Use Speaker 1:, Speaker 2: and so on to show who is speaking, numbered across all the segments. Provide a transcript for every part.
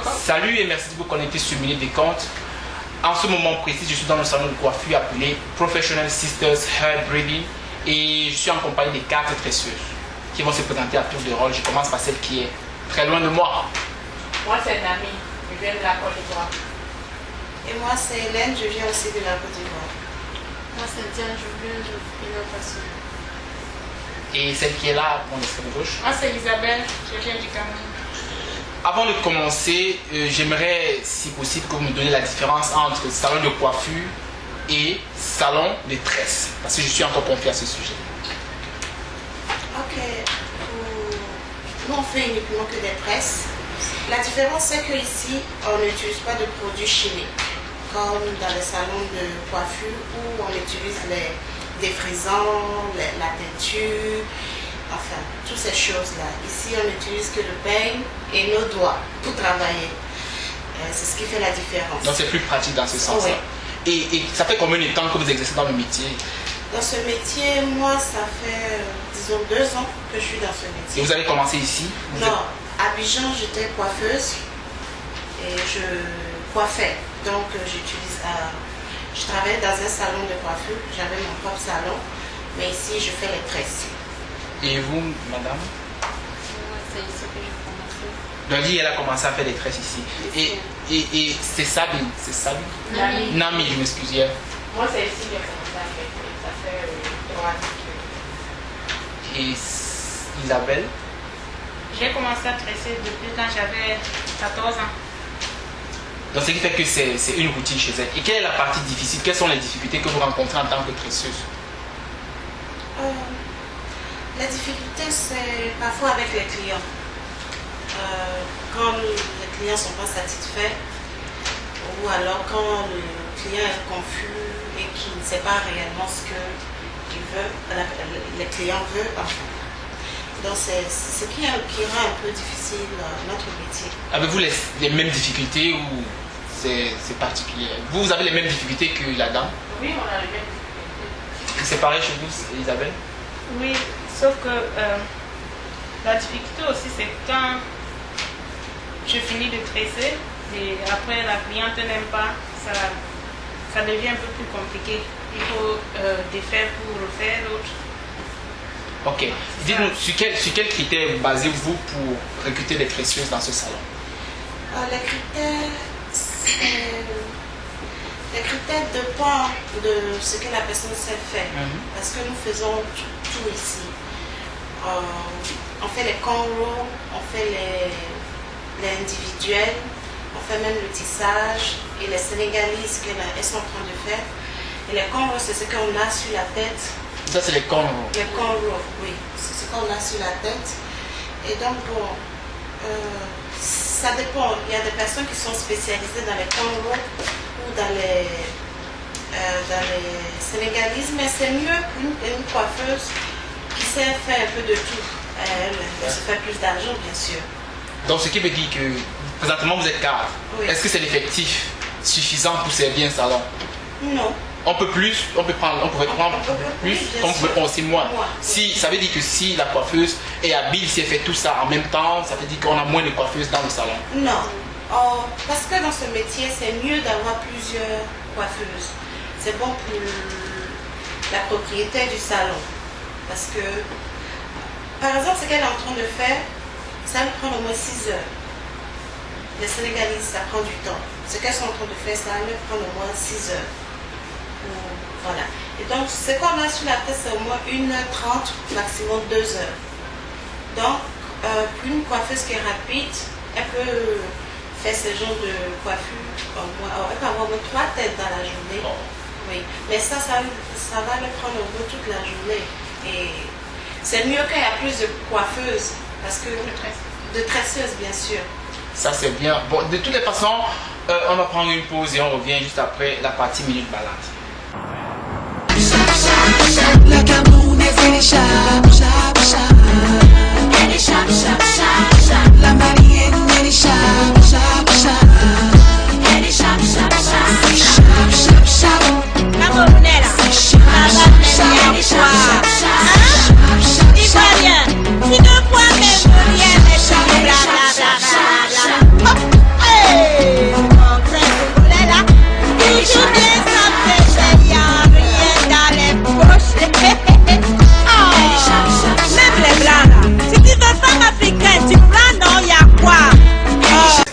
Speaker 1: Salut et merci de vous connecter sur Minute des Comptes. En ce moment précis, je suis dans le salon de coiffure appelé Professional Sisters Hair Braiding et je suis en compagnie des 4 tresseuses qui vont se présenter à tour de rôle. Je commence par celle qui est très loin de moi.
Speaker 2: Moi c'est Nami, je viens de la Côte d'Ivoire.
Speaker 3: Et moi c'est Hélène, je viens aussi de la Côte d'Ivoire.
Speaker 4: Moi c'est Diane, je viens de Burkina Faso.
Speaker 1: Et celle qui est là, mon extrême gauche.
Speaker 4: Moi c'est Isabelle, je viens du Cameroun.
Speaker 1: Avant de commencer, j'aimerais, si possible, que vous me donniez la différence entre salon de coiffure et salon de tresse, parce que je suis encore confié à ce sujet.
Speaker 3: Ok, nous on fait uniquement que des tresses. La différence c'est qu'ici on n'utilise pas de produits chimiques, comme dans les salons de coiffure où on utilise les défrisants, la teinture, enfin, toutes ces choses-là. Ici, on n'utilise que le peigne et nos doigts pour travailler. C'est ce qui fait la différence.
Speaker 1: Donc c'est plus pratique dans ce sens-là.
Speaker 3: Oui.
Speaker 1: Et ça fait combien de temps que vous exercez dans le métier?
Speaker 3: Dans ce métier, moi, ça fait, disons, 2 ans que je suis dans ce métier.
Speaker 1: Et vous avez commencé ici?
Speaker 3: Non, à Abidjan, j'étais coiffeuse et je coiffais. Donc, je travaillais dans un salon de coiffure. J'avais mon propre salon, mais ici, je fais les tresses.
Speaker 1: Et vous, madame?
Speaker 4: Moi c'est ici que j'ai commencé.
Speaker 1: Dali, elle a commencé à faire des tresses ici. Et c'est Sabi, c'est Sabi?
Speaker 4: Nami.
Speaker 1: Nami, je m'excuse hier.
Speaker 2: Moi c'est ici que j'ai commencé à faire, ça fait 3 ans.
Speaker 1: Et Isabelle?
Speaker 4: J'ai commencé à tresser depuis quand j'avais 14 ans.
Speaker 1: Donc ce qui fait que c'est une routine chez elle. Et quelle est la partie difficile? Quelles sont les difficultés que vous rencontrez en tant que tresseuse?
Speaker 3: La difficulté, c'est parfois avec les clients. Quand les clients ne sont pas satisfaits, ou alors quand le client est confus et qu'il ne sait pas réellement ce qu'il veut, le client veut. Enfin. Donc c'est ce qui rend un peu difficile notre métier.
Speaker 1: Avez-vous les mêmes difficultés ou c'est particulier? Vous avez les mêmes difficultés que la dame?
Speaker 2: Oui, on a les mêmes difficultés.
Speaker 1: C'est pareil chez vous, Isabelle?
Speaker 4: Oui, sauf que la difficulté aussi c'est quand je finis de tresser et après la cliente n'aime pas, ça devient un peu plus compliqué. Il faut défaire pour refaire l'autre.
Speaker 1: Ok. Dites-nous, sur quels critères basez-vous pour recruter des tresseuses dans ce salon?
Speaker 3: Les critères dépendent de ce que la personne sait faire. Parce que nous faisons tout ici. On fait les cornrows, on fait les individuels, on fait même le tissage et les sénégalises qu'elles sont en train de faire. Et les cornrows, c'est ce qu'on a sur la tête.
Speaker 1: Ça, c'est les cornrows.
Speaker 3: Les cornrows, oui. C'est ce qu'on a sur la tête. Et donc, bon, ça dépend. Il y a des personnes qui sont spécialisées dans les cornrows ou dans les sénégalises, mais c'est mieux une coiffeuse qui sait faire un peu de tout. Elle se fait plus d'argent, bien sûr.
Speaker 1: Donc, ce qui veut dire que présentement vous êtes 4.
Speaker 3: Oui.
Speaker 1: Est-ce que c'est l'effectif suffisant pour servir un salon?
Speaker 3: Non.
Speaker 1: On peut plus, on pourrait prendre plus,
Speaker 3: bien
Speaker 1: on pourrait
Speaker 3: sûr.
Speaker 1: prendre aussi moins.
Speaker 3: Moins.
Speaker 1: Si, ça veut dire que si la coiffeuse est habile, si elle fait tout ça en même temps, ça veut dire qu'on a moins de coiffeuses dans le salon.
Speaker 3: Non. Parce que dans ce métier, c'est mieux d'avoir plusieurs coiffeuses. C'est bon pour la propriétaire du salon. Parce que, par exemple, ce qu'elle est en train de faire, ça lui prend au moins 6 heures. Les Sénégalises, ça prend du temps. Ce qu'elles sont en train de faire, ça leur prend au moins 6 heures. Voilà. Et donc, ce qu'on a sur la tête, c'est au moins 1h30, maximum 2 heures. Donc, pour une coiffeuse qui est rapide, elle peut faire ce genre de coiffure. Elle peut avoir au moins 3 têtes dans la journée. Oui. Mais ça va le prendre au moins toute la journée. Et c'est mieux qu'il y ait plus de coiffeuses. Parce que de tresseuses, bien sûr.
Speaker 1: Ça, c'est bien. Bon, de toutes les façons, on va prendre une pause et on revient juste après la partie minute balade.
Speaker 5: La Camerounaise, elle est chap, chap, chap. Elle est chap, chap, chap, chap. La Malienne, elle est chap, chap, chap. Elle est chap, chap, chap, chap, chap, chap.
Speaker 6: Camerounaise, elle est chap, chap, chap. Ivoirienne, tu ne crois que Ivoirienne est chap, chap, chap, chap.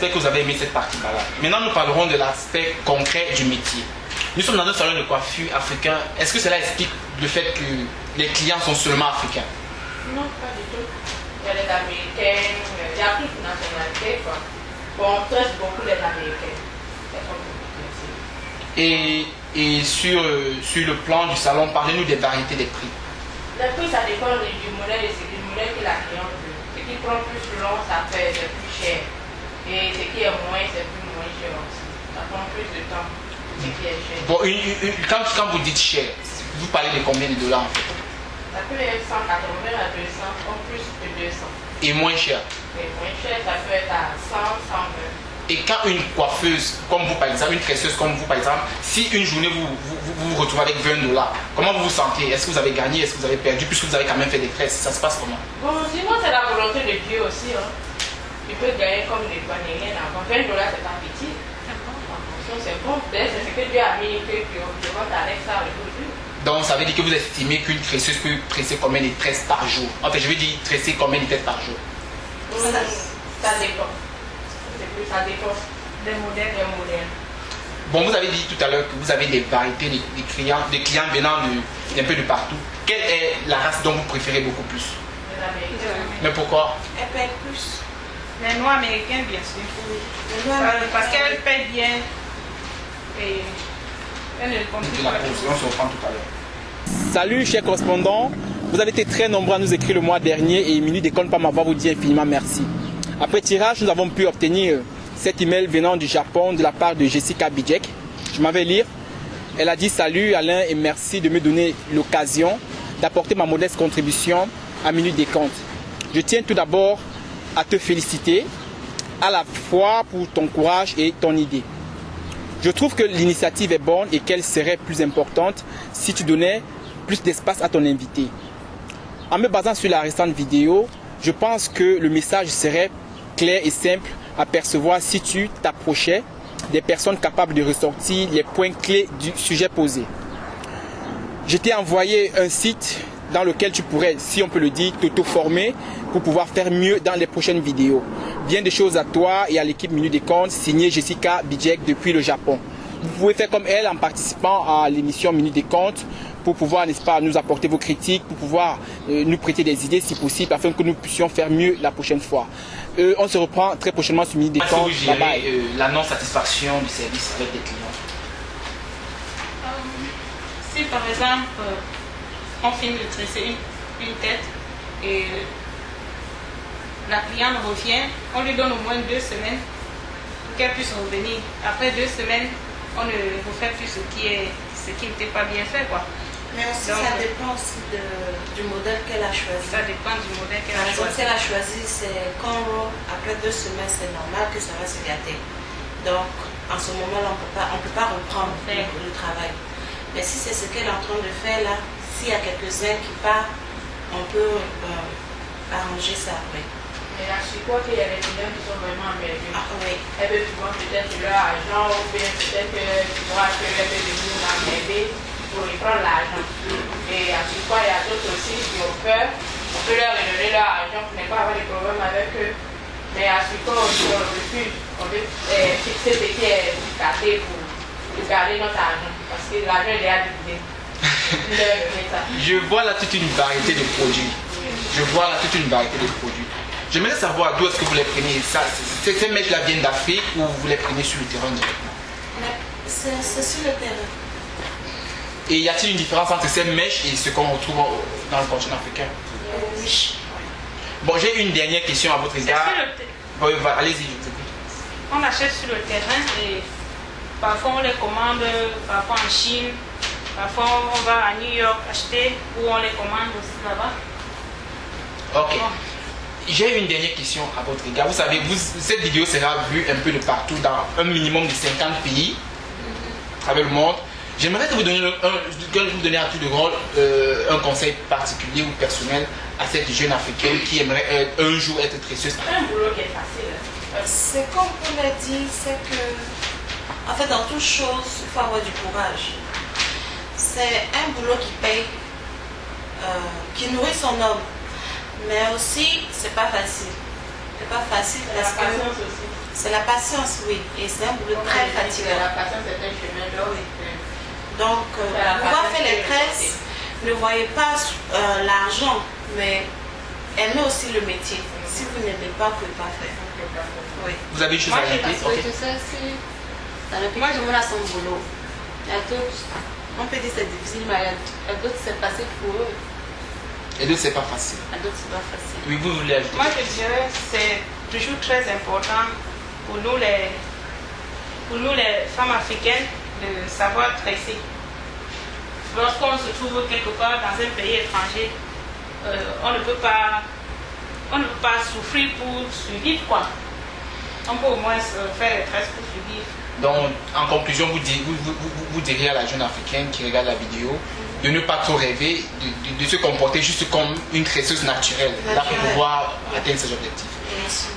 Speaker 1: j'espère que vous avez aimé cette partie-là. Maintenant, nous parlerons de l'aspect concret du métier. Nous sommes dans un salon de coiffure africain. Est-ce que cela explique le fait que les clients sont seulement africains?
Speaker 2: Non, pas du tout. Il y a les Américains, il y a toutes les nationalités, quoi. Bon, on touche beaucoup les Américains.
Speaker 1: Et sur le plan du salon, parlez-nous des variétés des prix.
Speaker 2: Le prix, ça dépend du modèle et c'est du modèle que la cliente veut. Ce qui prend plus long, ça fait c'est plus cher. Et ce qui est moins, c'est plus moins cher aussi. Ça prend plus de temps. Ce qui est cher.
Speaker 1: Bon, quand vous dites cher, vous parlez de combien de dollars en fait?
Speaker 2: Ça peut être 180 à 200, en plus de 200.
Speaker 1: Et moins cher?
Speaker 2: Et moins cher, ça peut être à 100, 120.
Speaker 1: Et quand une coiffeuse comme vous par exemple, une tresseuse comme vous par exemple, si une journée vous retrouvez avec 20 dollars, comment vous vous sentez? Est-ce que vous avez gagné? Est-ce que vous avez perdu? Puisque vous avez quand même fait des tresses, ça se passe comment?
Speaker 2: Bon, sinon c'est la volonté de Dieu aussi. Hein. Tu peux gagner comme des douaniers avant. 20 dollars, c'est pas petit. C'est bon. C'est ce que Dieu a mis que tu rentres avec ça aujourd'hui.
Speaker 1: Donc ça veut dire que vous estimez qu'une tresseuse peut tresser combien de tresses par jour? En fait, je veux dire tresser combien de tresses par jour?
Speaker 2: Ça dépend. Ça dépend des modèles.
Speaker 1: Bon, vous avez dit tout à l'heure que vous avez des variétés de clients venant d'un peu de partout. Quelle est la race dont vous préférez beaucoup plus?
Speaker 2: Les Américains.
Speaker 1: Mais pourquoi?
Speaker 3: Elle paye plus.
Speaker 4: Les noirs américains, bien sûr.
Speaker 3: Les noirs américains.
Speaker 4: Parce qu'elles payent bien. Et elles ne compliquent
Speaker 1: La
Speaker 4: pas.
Speaker 1: pause, on se reprend tout à l'heure. Salut chers correspondants, vous avez été très nombreux à nous écrire le mois dernier et Minute Déconne pas m'avoir vous dire infiniment merci. Après tirage, nous avons pu obtenir cet email venant du Japon de la part de Jessica Bijek. Je m'en vais lire. Elle a dit salut Alain et merci de me donner l'occasion d'apporter ma modeste contribution à Minute Décompte. Je tiens tout d'abord à te féliciter à la fois pour ton courage et ton idée. Je trouve que l'initiative est bonne et qu'elle serait plus importante si tu donnais plus d'espace à ton invité. En me basant sur la récente vidéo, je pense que le message serait clair et simple à percevoir si tu t'approchais des personnes capables de ressortir les points clés du sujet posé. Je t'ai envoyé un site dans lequel tu pourrais, si on peut le dire, t'auto-former pour pouvoir faire mieux dans les prochaines vidéos. Bien des choses à toi et à l'équipe Minute Décompte, signée Jessica Bijek depuis le Japon. Vous pouvez faire comme elle en participant à l'émission Minute Décompte pour pouvoir, n'est-ce pas, nous apporter vos critiques, pour pouvoir nous prêter des idées si possible, afin que nous puissions faire mieux la prochaine fois. On se reprend très prochainement sur Minute Décompte. Est-ce que vous gérez la non-satisfaction du service avec des clients?
Speaker 4: Si par exemple, on finit de tresser une tête et la cliente revient, on lui donne au moins 2 semaines pour qu'elle puisse revenir. Après 2 semaines, on ne refait plus ce qui n'était pas bien fait, quoi.
Speaker 3: Mais aussi,
Speaker 4: Donc,
Speaker 3: ça dépend aussi du modèle qu'elle a choisi.
Speaker 4: Ça dépend du modèle qu'elle
Speaker 3: Par
Speaker 4: a
Speaker 3: exemple,
Speaker 4: choisi.
Speaker 3: si elle a choisi, c'est quand après 2 semaines, c'est normal que ça va se gâter. Donc, en ce moment-là, on ne peut pas reprendre le travail. Mais si c'est ce qu'elle est en train de faire là, s'il y a quelques-uns qui partent, on peut arranger ça après.
Speaker 2: Mais là, je crois qu'il y a des clients qui sont vraiment emmerdés.
Speaker 3: Ah oui.
Speaker 2: Elles veulent souvent peut-être leur argent ou bien peut-être que tu vois qu'elles veulent venir m'emmerder pour lui prendre l'argent. Et à chaque fois, il y a d'autres aussi qui ont peur. On peut leur redonner leur argent pour ne pas avoir de problème avec eux. Mais à chaque fois, on refuse. On veut fixer ce qui est gâté pour garder notre argent. Parce que l'argent est déjà divisé.
Speaker 1: Je vois là toute une variété de produits. J'aimerais savoir d'où est-ce que vous les prenez. Ces mèches-là viennent d'Afrique ou vous les prenez sur le terrain directement?
Speaker 3: C'est sur le terrain.
Speaker 1: Et y a-t-il une différence entre ces mèches et ce qu'on retrouve dans le continent africain?
Speaker 3: Oui.
Speaker 1: Bon, j'ai une dernière question à votre égard. Bon, allez-y, je vous écoute.
Speaker 4: On achète sur le terrain et parfois on les commande, parfois en Chine, parfois on va à New York acheter ou on les commande aussi là-bas.
Speaker 1: Ok. J'ai une dernière question à votre égard. Vous savez, cette vidéo sera vue un peu de partout dans un minimum de 50 pays à travers le monde. J'aimerais que vous donniez à tout de rôle un conseil particulier ou personnel à cette jeune africaine qui aimerait un jour être tresseuse.
Speaker 2: C'est un boulot qui est facile.
Speaker 3: C'est comme on l'a dit, c'est que, en fait, dans toute chose, il faut avoir du courage. C'est un boulot qui paye, qui nourrit son homme. Mais aussi, c'est pas facile. C'est pas facile parce que C'est la patience, oui. Et c'est un boulot très fatigant.
Speaker 2: La patience est un chemin long.
Speaker 3: Donc, pouvoir faire les tresses, ne voyez pas l'argent, mais aimez aussi le métier. Si vous n'aimez pas, vous ne pouvez pas faire. Oui.
Speaker 1: Vous avez juste
Speaker 4: Moi,
Speaker 1: à
Speaker 4: j'ai
Speaker 1: répéter.
Speaker 7: Parce que tu sais, si dans le pays, tout le monde a son boulot. Il y a d'autres, on peut dire que c'est difficile, mais il y a d'autres, c'est facile pour eux.
Speaker 1: Et d'autres, c'est pas facile.
Speaker 7: Il y a d'autres, c'est pas facile.
Speaker 1: Oui, vous voulez ajouter?
Speaker 4: Moi, je dirais que c'est toujours très important pour nous les femmes africaines de savoir tresser. Lorsqu'on se trouve quelque part dans un pays étranger, on ne peut pas souffrir pour survivre, quoi. On peut au moins faire les tresses pour survivre.
Speaker 1: Donc, en conclusion, vous direz à la jeune africaine qui regarde la vidéo de ne pas trop rêver, de se comporter juste comme une tresseuse naturelle, là pour pouvoir atteindre ses objectifs.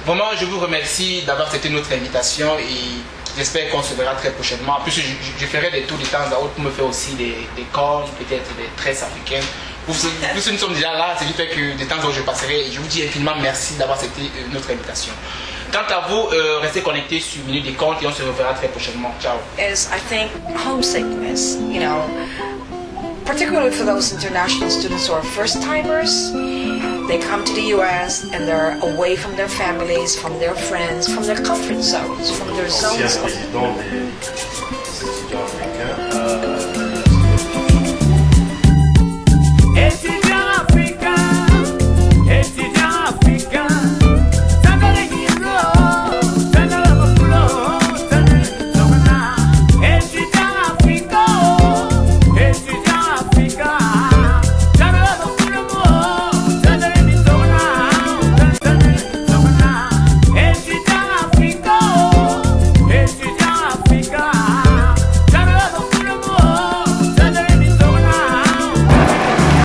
Speaker 1: Vraiment, je vous remercie d'avoir accepté notre invitation et j'espère qu'on se verra très prochainement. En plus, je ferai des tours de temps à autre pour me faire aussi des cornes, peut-être des tresses africaines. Puisque nous sommes déjà là, c'est du fait que de temps en temps je passerai et je vous dis infiniment merci d'avoir accepté notre invitation. Quant à vous, restez connectés sur Minute des Comptes et on se reverra très prochainement. Ciao.
Speaker 8: Is, I think, homesickness, you know, particularly for those international students who are first timers. They come to the US and they're away from their families, from their friends, from their comfort zones, from their zones.
Speaker 9: Ancien président des étudiants africains.